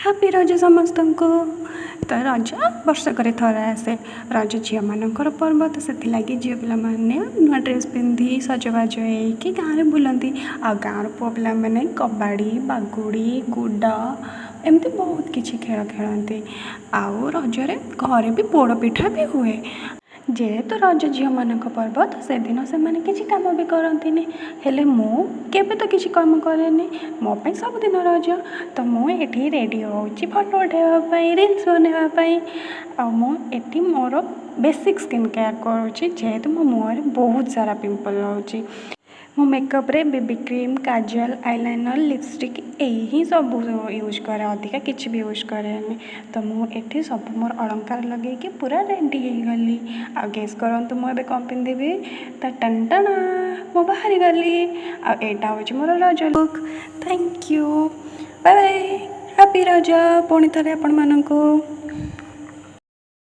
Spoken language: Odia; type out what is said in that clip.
ହାପି ରଜ ସମସ୍ତଙ୍କୁ। ତ ରଜ ବର୍ଷକରେ ଥରେ ଆସେ। ରଜ ଝିଅମାନଙ୍କର ପର୍ବ, ତ ସେଥିଲାଗି ଝିଅ ପିଲାମାନେ ନୂଆ ଡ୍ରେସ୍ ପିନ୍ଧି ସଜବାଜ ହେଇକି ଗାଁରେ ବୁଲନ୍ତି। ଆଉ ଗାଁର ପୁଅ ପିଲାମାନେ କବାଡ଼ି, ବାଗୁଡ଼ି, ଗୁଡ଼ ଏମିତି ବହୁତ କିଛି ଖେଳ ଖେଳନ୍ତି। ଆଉ ରଜରେ ଘରେ ବି ପୋଡ଼ ପିଠା ବି ହୁଏ। ଯେହେତୁ ରଜ ଝିଅମାନଙ୍କ ପର୍ବ, ତ ସେଦିନ ସେମାନେ କିଛି କାମ ବି କରନ୍ତିନି। ହେଲେ ମୁଁ କେବେ ତ କିଛି କାମ କରେନି, ମୋ ପାଇଁ ସବୁଦିନ ରଜ। ତ ମୁଁ ଏଠି ରେଡ଼ି ହେଉଛି ଫଟୋ ଉଠାଇବା ପାଇଁ, ରିଲ୍ସ ବନେଇବା ପାଇଁ। ଆଉ ମୁଁ ଏଠି ମୋର ବେସିକ୍ ସ୍କିନ୍ କେୟାର୍ କରୁଛି, ଯେହେତୁ ମୋ ମୁହଁରେ ବହୁତ ସାରା ପିମ୍ପଲ୍ ରହୁଛି। ମୁଁ ମେକଅପ୍ରେ ବେବି କ୍ରିମ୍, କାଜଲ, ଆଇଲାଇନର୍, ଲିପଷ୍ଟିକ୍ ଏଇ ହିଁ ସବୁ ୟୁଜ୍ କରେ, ଅଧିକା କିଛି ବି ୟୁଜ୍ କରେନି। ତ ମୁଁ ଏଠି ସବୁ ମୋର ଅଳଙ୍କାର ଲଗେଇକି ପୁରା ରେଡ଼ି ହେଇଗଲି। ଆଉ ଗେସ୍ କରନ୍ତୁ ମୁଁ ଏବେ କ'ଣ ପିନ୍ଧିବି? ତ ଟଣ୍ଟଣା, ମୁଁ ବାହାରିଗଲି। ଆଉ ଏଇଟା ହେଉଛି ମୋର Raja look. Thank you, bye bye, happy Raja ପୁଣି ଥରେ ଆପଣମାନଙ୍କୁ।